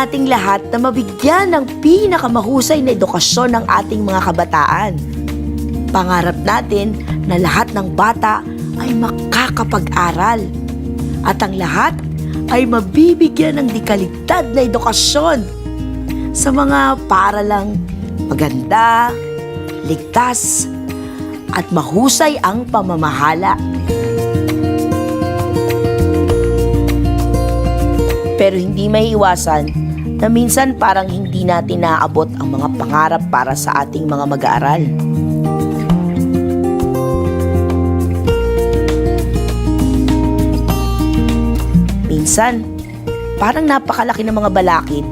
nating lahat na mabigyan ng pinakamahusay na edukasyon ng ating mga kabataan. Pangarap natin na lahat ng bata ay makakapag-aral at ang lahat ay mabibigyan ng dikaligtad na edukasyon sa mga paaralang maganda, ligtas, at mahusay ang pamamahala. Pero hindi maiiwasan na minsan parang hindi natin naaabot ang mga pangarap para sa ating mga mag-aaral. Minsan, parang napakalaki ng mga balakid.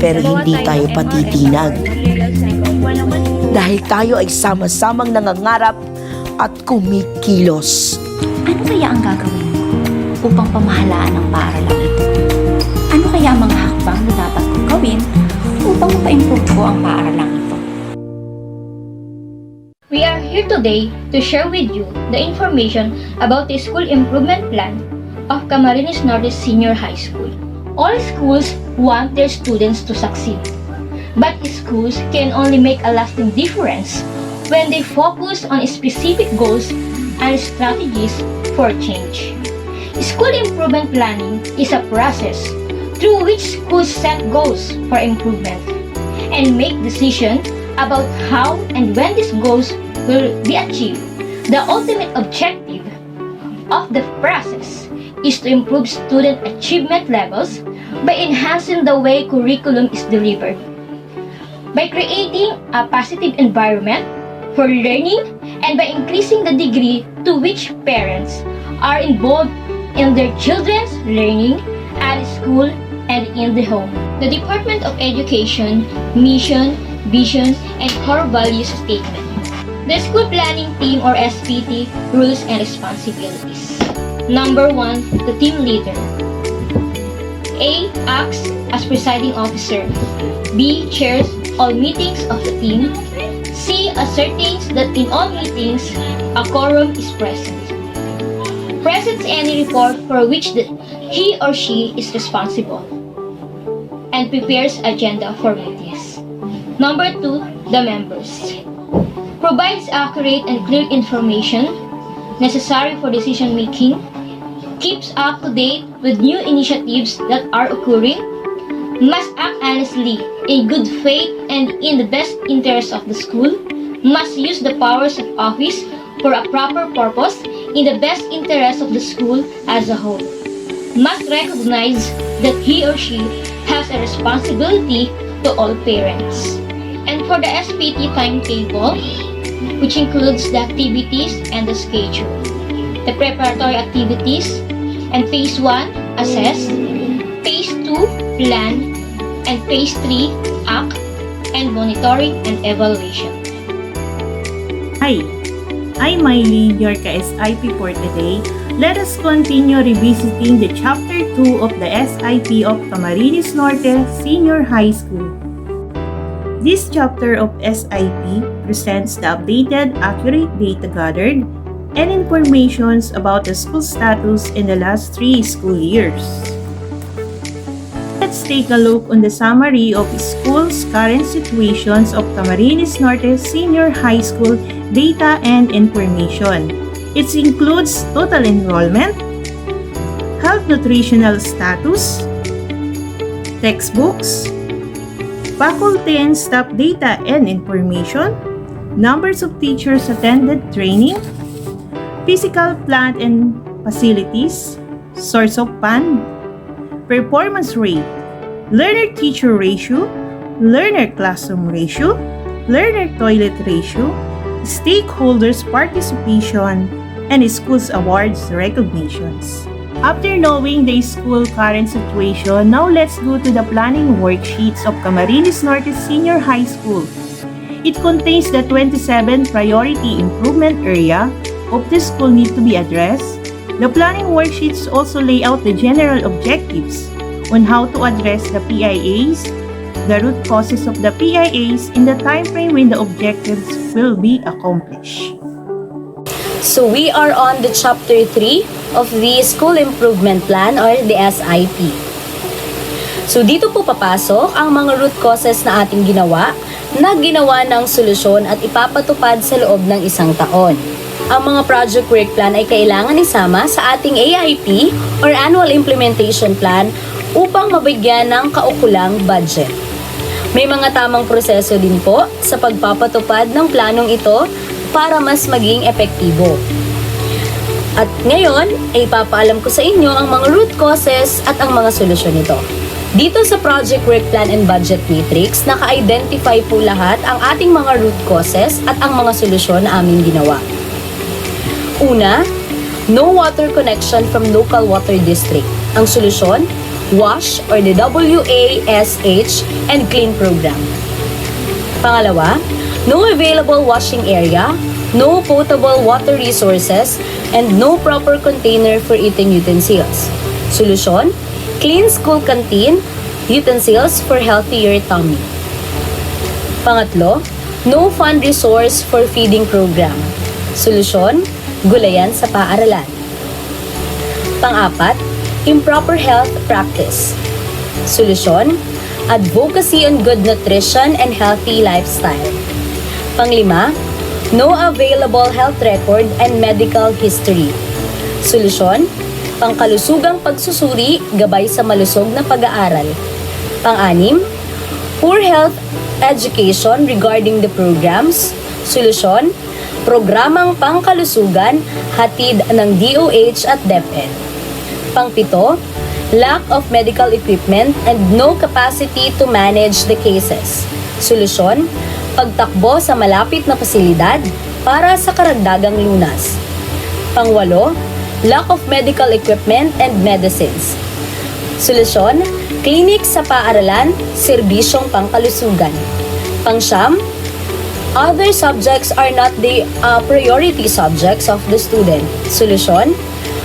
Pero hindi tayo patitinag. Dahil tayo ay sama-samang nangangarap at kumikilos. Ano kaya ang gagawin mo upang pamahalaan ang paaralang ito? Ano kaya ang mga hakbang na dapat kong gawin upang mapa-improve ko ang paaralang ito? We are here today to share with you the information about the school improvement plan of Camarines Norte Senior High School. All schools want their students to succeed. But schools can only make a lasting difference when they focus on specific goals and strategies for change. School improvement planning is a process through which schools set goals for improvement and make decisions about how and when these goals will be achieved. The ultimate objective of the process is to improve student achievement levels by enhancing the way curriculum is delivered, by creating a positive environment for learning, and by increasing the degree to which parents are involved in their children's learning at school and in the home. The Department of Education Mission, Vision, and Core Values Statement. The School Planning Team or SPT Rules and Responsibilities. Number 1, the team leader. A. Acts as presiding officer. B. Chairs all meetings of the team. C. Ascertains that in all meetings, a quorum is present. Presents any report for which he or she is responsible. And prepares agenda for meetings. Number 2, the members. Provides accurate and clear information necessary for decision making. Keeps up to date with new initiatives that are occurring. Must act honestly, in good faith, and in the best interest of the school. Must use the powers of office for a proper purpose in the best interest of the school as a whole. Must recognize that he or she has a responsibility to all parents. And for the SPT timetable, which includes the activities and the schedule, the preparatory activities, and Phase 1, assess, Phase 2, plan, and Phase 3, act, and monitoring and evaluation. Hi, I'm Miley, your ka-SIP for today. Let us continue revisiting the Chapter 2 of the SIP of Camarines Norte Senior High School. This chapter of SIP presents the updated, accurate data gathered and informations about the school status in the last 3 school years. Let's take a look on the summary of schools' current situations of Camarines Norte Senior High School data and information. It includes total enrollment, health nutritional status, textbooks, faculty and staff data and information, numbers of teachers attended training, physical plant and facilities, source of fund, performance rate, learner-teacher ratio, learner-classroom ratio, learner-toilet ratio, stakeholders' participation, and schools awards recognitions. After knowing the school current situation, now let's go to the planning worksheets of Camarines Norte Senior High School. It contains the 27 priority improvement area of the school need to be addressed. The planning worksheets also lay out the general objectives on how to address the PIAs, the root causes of the PIAs in the time frame when the objectives will be accomplished. So we are on the chapter 3 of the School Improvement Plan or the SIP. So dito po papasok ang mga root causes na ating ginawa ng solusyon at ipapatupad sa loob ng isang taon. Ang mga project work plan ay kailangan isama sa ating AIP or Annual Implementation Plan upang mabigyan ng kaukulang budget. May mga tamang proseso din po sa pagpapatupad ng planong ito para mas maging epektibo. At ngayon, ay ipapaalam ko sa inyo ang mga root causes at ang mga solusyon nito. Dito sa Project Work Plan and Budget Matrix, naka-identify po lahat ang ating mga root causes at ang mga solusyon na aming ginawa. Una, no water connection from local water district. Ang solusyon, WASH or the WASH and Clean Program. Pangalawa, no available washing area, no potable water resources, and no proper container for eating utensils. Solusyon, clean school canteen, utensils for healthier tummy. Pangatlo, no fund resource for feeding program. Solusyon, gulayan sa paaralan. Pang-apat, improper health practice. Solusyon, advocacy on good nutrition and healthy lifestyle. Panglima, no available health record and medical history. Solusyon, pangkalusugang pagsusuri gabay sa malusog na pag-aaral. Pang-anim, poor health education regarding the programs. Solusyon, programang pangkalusugan hatid ng DOH at DepEd. Pang-pito, lack of medical equipment and no capacity to manage the cases. Solusyon, pagtakbo sa malapit na pasilidad para sa karagdagang lunas. Pangwalo, lack of medical equipment and medicines. Solusyon, clinic sa paaralan, serbisyong pangkalusugan. Pangsyam, other subjects are not the priority subjects of the student. Solusyon,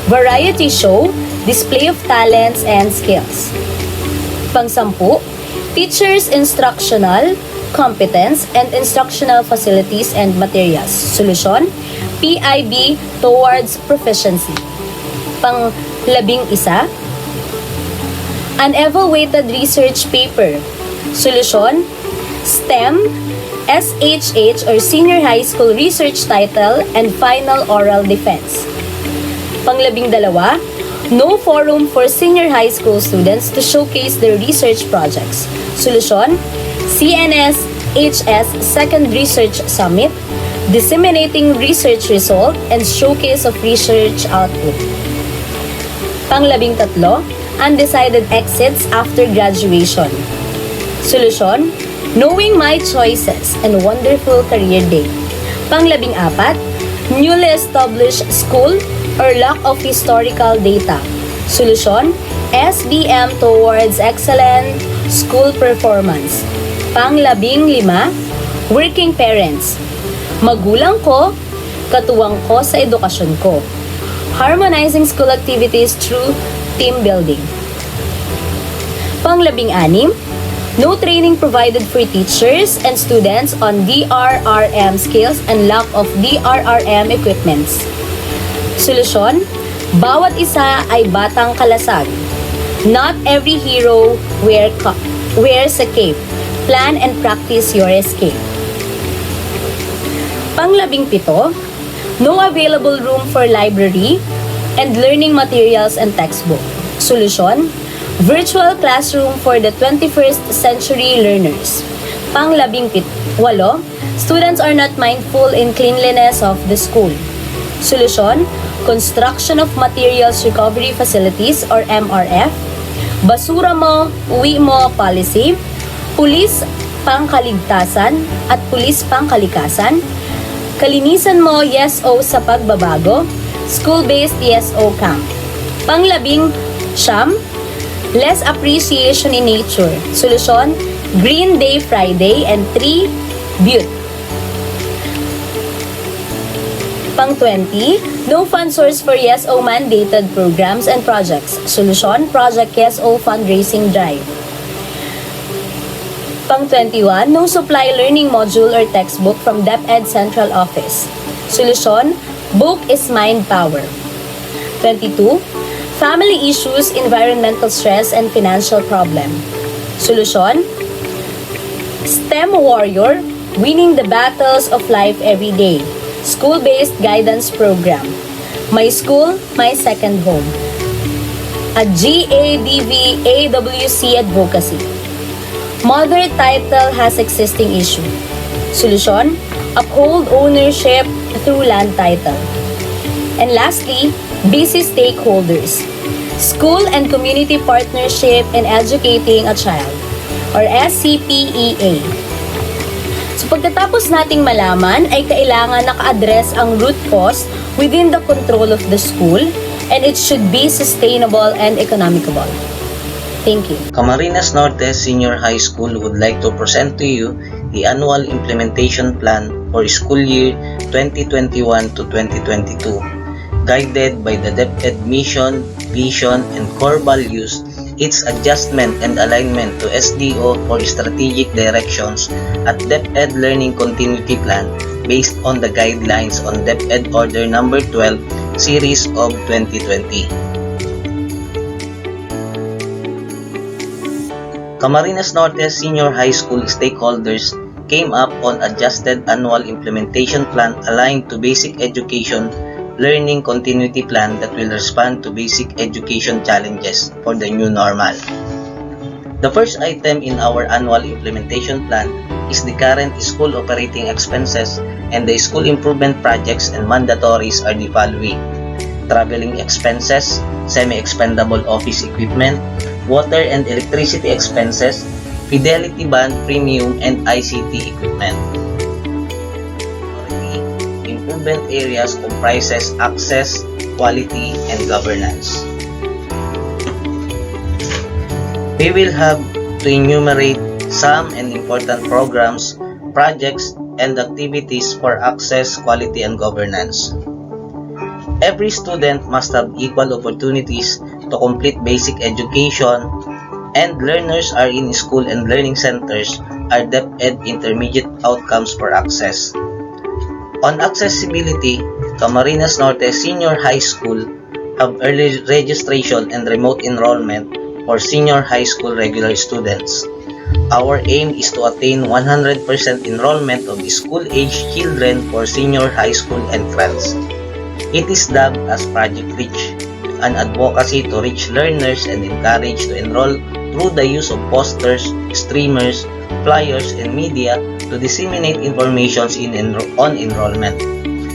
variety show, display of talents and skills. Pangsampu, teachers' instructional competence and instructional facilities and materials. Solusyon, PIB towards proficiency. Pang-11, an evaluated research paper. Solusyon, STEM, SHH or Senior High School Research Title and Final Oral Defense. Pang-12, no forum for senior high school students to showcase their research projects. Solusyon, CNS-HS Second Research Summit, disseminating research result and showcase of research output. Pang-13, undecided exits after graduation. Solusyon, knowing my choices and wonderful career day. Pang-14, newly established school or lack of historical data. Solusyon, SBM towards excellent school performance. Pang-15, working parents. Magulang ko, katuwang ko sa edukasyon ko. Harmonizing school activities through team building. Pang-16, no training provided for teachers and students on DRRM skills and lack of DRRM equipments. Solusyon, bawat isa ay batang kalasag. Not every hero wears a cape. Plan and practice your escape. Pang-17, no available room for library and learning materials and textbook. Solusyon, virtual classroom for the 21st century learners. Pang-18, students are not mindful in cleanliness of the school. Solusyon, construction of materials recovery facilities or MRF, basura mo, uwi mo policy, pulis pangkaligtasan at pulis pangkalikasan, kalinisan mo YesO sa pagbabago, school-based YesO camp. Pang-19, less appreciation in nature. Solusyon, Green Day Friday and Tree Butte. Pang-20, no fund source for YesO mandated programs and projects. Solusyon, Project YesO fundraising drive. Pang-21, no supply learning module or textbook from DepEd Central Office. Solusyon, book is mind power. 22, family issues, environmental stress, and financial problem. Solusyon, STEM warrior, winning the battles of life every day. School-based guidance program. My school, my second home. A GADV AWC advocacy. Mother title has existing issue. Solusyon, uphold ownership through land title. And lastly, busy stakeholders. School and community partnership in educating a child, or SCPEA. So pagkatapos nating malaman ay kailangan naka-address ang root cause within the control of the school, and it should be sustainable and economical. Thank you. Camarines Norte Senior High School would like to present to you the annual implementation plan for school year 2021 to 2022. Guided by the DepEd mission, vision, and core values, its adjustment and alignment to SDO for strategic directions at DepEd Learning Continuity Plan based on the guidelines on DepEd Order No. 12 Series of 2020. Camarines Norte Senior High School stakeholders came up on adjusted annual implementation plan aligned to basic education learning continuity plan that will respond to basic education challenges for the new normal. The first item in our annual implementation plan is the current school operating expenses, and the school improvement projects and mandatories are the following: traveling expenses, semi-expendable office equipment, water and electricity expenses, Fidelity Band premium, and ICT equipment. Improvement areas comprises access, quality, and governance. We will have to enumerate some and important programs, projects, and activities for access, quality, and governance. Every student must have equal opportunities to complete basic education, and learners are in school and learning centers are DepEd intermediate outcomes for access. On accessibility, Camarines Norte Senior High School have early registration and remote enrollment for senior high school regular students. Our aim is to attain 100% enrollment of school-age children for senior high school entrance. It is dubbed as Project Reach, an advocacy to reach learners and encourage to enroll through the use of posters, streamers, flyers, and media to disseminate information on enrollment,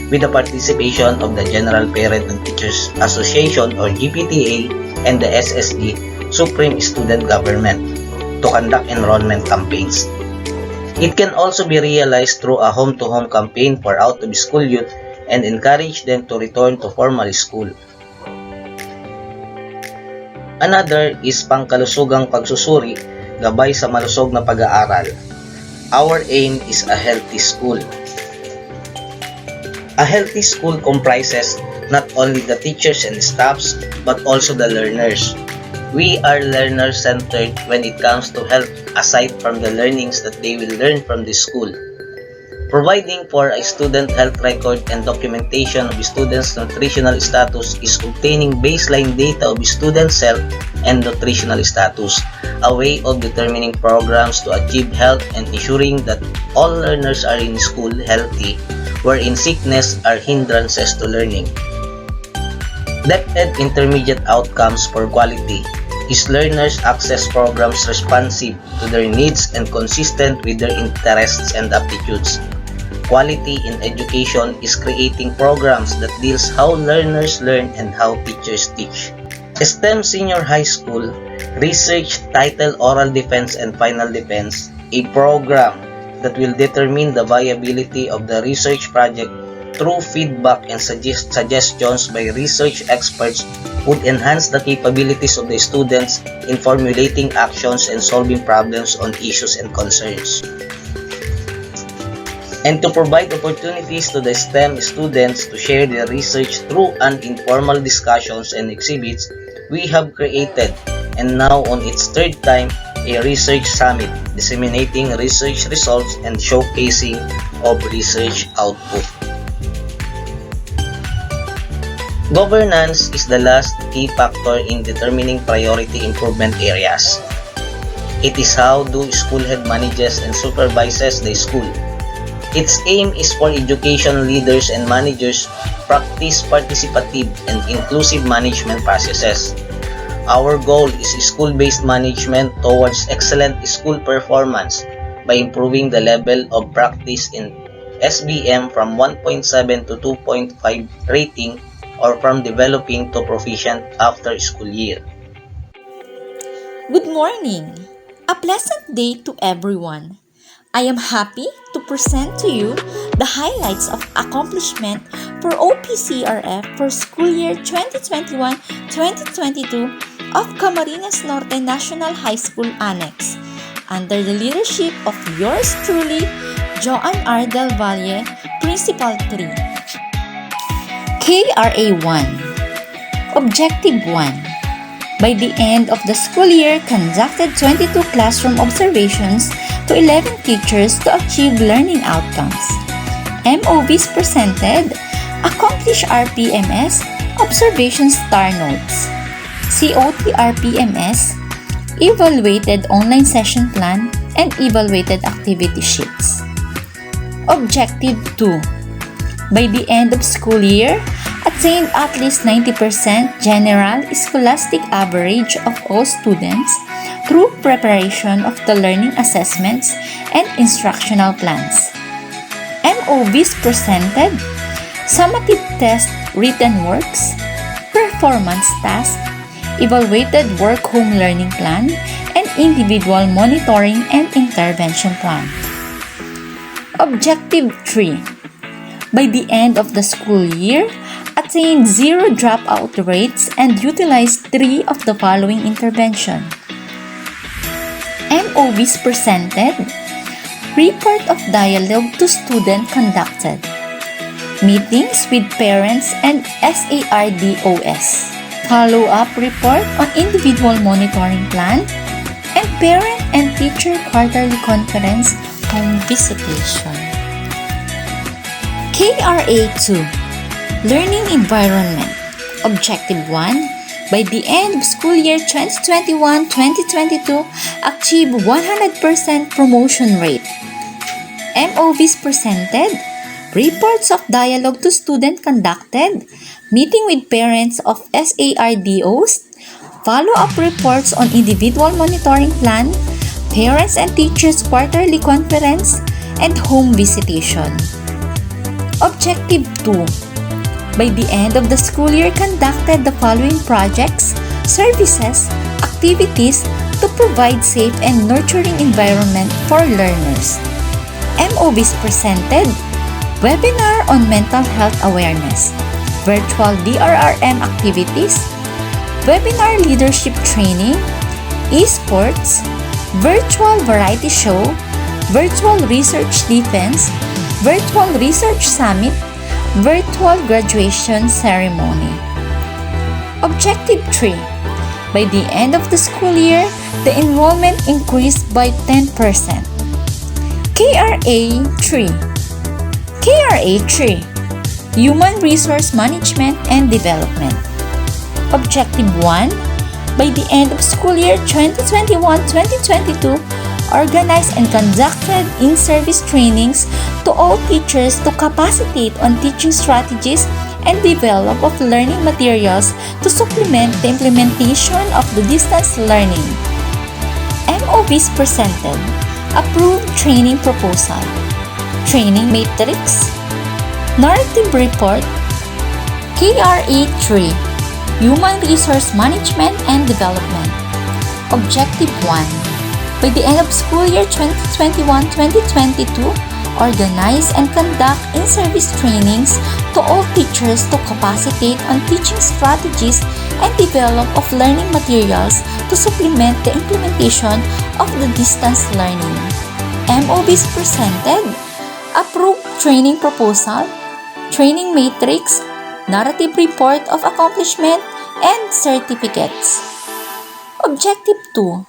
with the participation of the General Parent and Teachers Association or GPTA and the SSD, Supreme Student Government, to conduct enrollment campaigns. It can also be realized through a home-to-home campaign for out-of-school youth and encourage them to return to formal school. Another is pangkalusugang pagsusuri gabay sa malusog na pag-aaral. Our aim is a healthy school. A healthy school comprises not only the teachers and staffs but also the learners. We are learner-centered when it comes to health aside from the learnings that they will learn from the school. Providing for a student health record and documentation of students' nutritional status is obtaining baseline data of students' health and nutritional status, a way of determining programs to achieve health and ensuring that all learners are in school healthy, wherein sickness are hindrances to learning. DepEd Intermediate Outcomes for Quality is learners' access programs responsive to their needs and consistent with their interests and aptitudes. Quality in education is creating programs that deals how learners learn and how teachers teach. STEM Senior High School research titled Oral Defense and Final Defense, a program that will determine the viability of the research project through feedback and suggestions by research experts would enhance the capabilities of the students in formulating actions and solving problems on issues and concerns. And to provide opportunities to the STEM students to share their research through informal discussions and exhibits, we have created, and now on its third time, a research summit disseminating research results and showcasing of research output. Governance is the last key factor in determining priority improvement areas. It is how do school head manages and supervises the school. Its aim is for education leaders and managers practice participative and inclusive management processes. Our goal is school-based management towards excellent school performance by improving the level of practice in SBM from 1.7 to 2.5 rating or from developing to proficient after school year. Good morning! A pleasant day to everyone. I am happy to present to you the highlights of accomplishment for OPCRF for school year 2021-2022 of Camarines Norte National High School Annex under the leadership of yours truly, Joan R. Del Valle, Principal 3. KRA 1. Objective 1. By the end of the school year, conducted 22 classroom observations to 11 teachers to achieve learning outcomes. MOVs presented, accomplished RPMS, observation star notes. COT RPMS, evaluated online session plan and evaluated activity sheets. Objective 2. By the end of school year, attained at least 90% general scholastic average of all students through preparation of the learning assessments and instructional plans. MOVs presented, summative test written works, performance task, evaluated work-home learning plan, and individual monitoring and intervention plan. Objective 3. By the end of the school year, attained 0 dropout rates and utilized 3 of the following intervention. MOVs presented, report of dialogue to student conducted, meetings with parents and SARDOS, follow-up report on individual monitoring plan, and parent and teacher quarterly conference home visitation. KRA 2. Learning environment. Objective 1. By the end of school year 2021-2022, achieve 100% promotion rate. MOVs presented, reports of dialogue to student conducted, meeting with parents of SARDOs, follow-up reports on individual monitoring plan, parents and teachers quarterly conference, and home visitation. Objective 2. By the end of the school year, conducted the following projects, services, activities to provide safe and nurturing environment for learners. MOVs presented, webinar on mental health awareness, virtual DRRM activities, webinar leadership training, esports, virtual variety show, virtual research defense, virtual research summit, virtual graduation ceremony. Objective 3. By the end of the school year, the enrollment increased by 10%. KRA 3. KRA 3. Human Resource Management and Development. Objective 1. By the end of school year 2021-2022, organized and conducted in-service trainings to all teachers to capacitate on teaching strategies and develop of learning materials to supplement the implementation of the distance learning. MOVs presented, approved training proposal, training matrix, narrative report, KRA 3, Human Resource Management and Development. Objective 1. By the end of school year 2021-2022, organize and conduct in-service trainings to all teachers to capacitate on teaching strategies and develop of learning materials to supplement the implementation of the distance learning. MOVs presented, approved training proposal, training matrix, narrative report of accomplishment, and certificates. Objective 2.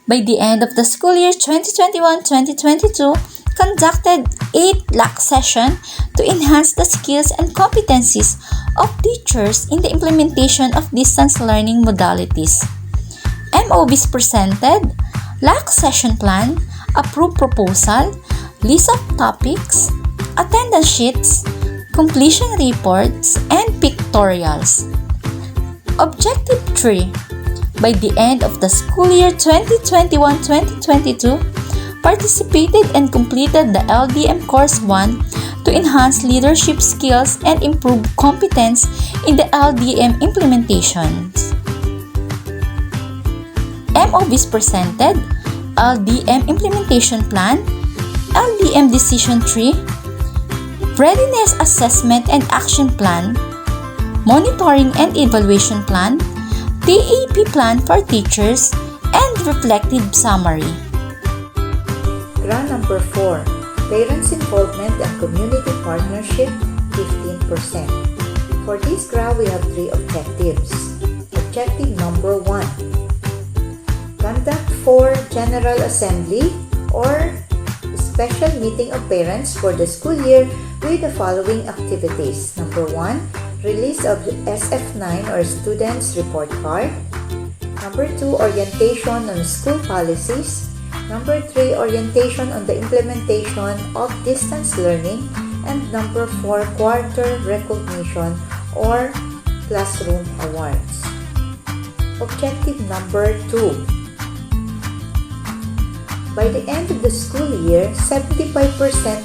by the end of the school year 2021-2022, conducted 8 LAC sessions to enhance the skills and competencies of teachers in the implementation of distance learning modalities. MOBs presented, LAC session plan, approved proposal, list of topics, attendance sheets, completion reports, and pictorials. Objective 3. By the end of the school year 2021-2022, participated and completed the LDM Course 1 to enhance leadership skills and improve competence in the LDM implementations. MOBs presented, LDM Implementation Plan, LDM Decision Tree, Readiness Assessment and Action Plan, Monitoring and Evaluation Plan, TAP Plan for Teachers, and Reflective Summary. Grant number 4, Parents Involvement and Community Partnership, 15%. For this grant, we have 3 objectives. Objective number 1, conduct 4 General Assembly or special meeting of parents for the school year with the following activities. Number 1, release of SF9 or Students Report Card. Number 2, orientation on school policies. Number 3, orientation on the implementation of distance learning. And number 4, quarter recognition or classroom awards. Objective number 2. By the end of the school year, 75%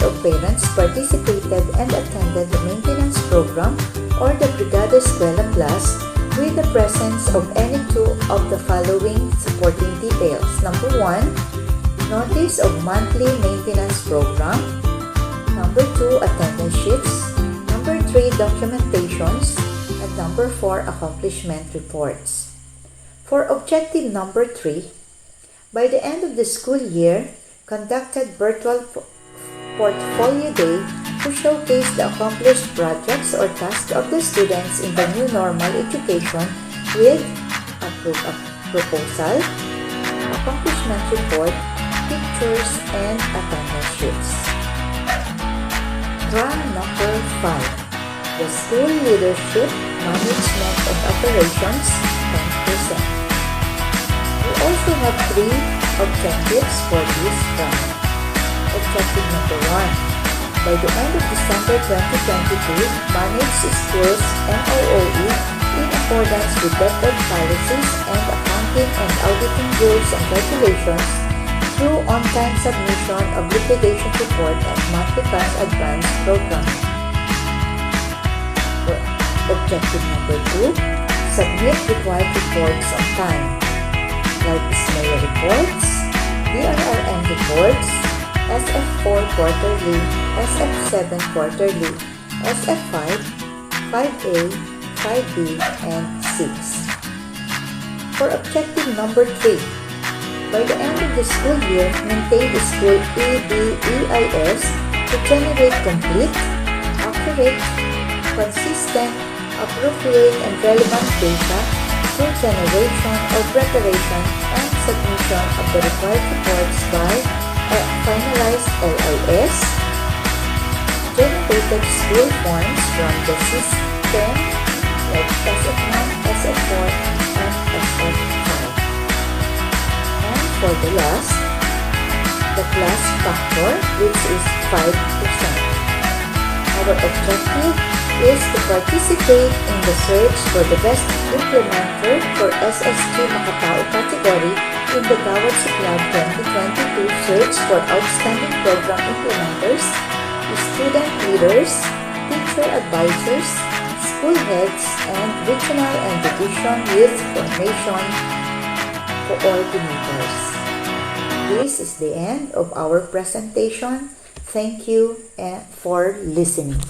of parents participated and attended the maintenance program or the Brigada Eskwela class with the presence of any 2 of the following supporting details. Number 1, notice of monthly maintenance program. Number 2, attendance sheets. Number 3, documentations. And number 4, accomplishment reports. For objective number 3, by the end of the school year, conducted virtual portfolio day to showcase the accomplished projects or tasks of the students in the new normal education with approved proposal, accomplishment report, pictures, and attendance sheets. Grant number 5, the School Leadership, Management, and Operations, 10%. We also have 3 objectives for this grant. Objective number 1, by the end of December 2022, manage schools MOOE in accordance with DepEd policies and accounting and auditing rules and regulations through on-time submission of liquidation report and monthly cash advance program. Objective number 2, submit required reports on time, like SMEA reports, DRRM reports, SF4 quarterly, SF7 quarterly, SF5, 5A, 5B, and 6. For objective number 3, by the end of the school year, maintain the school EBEIS to generate complete, accurate, consistent, appropriate, and relevant data through generation or preparation and submission of the required reports by finalized LIS, generated school forms from the system like SF1, SF4, and SF5. And for the last, the class factor, which is 5%. Our objective is to participate in the search for the best implementer for SST Makatao category in the Gawad Suklab 2022 search for outstanding program implementers, student leaders, teacher advisors, school heads, and regional and division youth formation coordinators. This is the end of our presentation. Thank you for listening.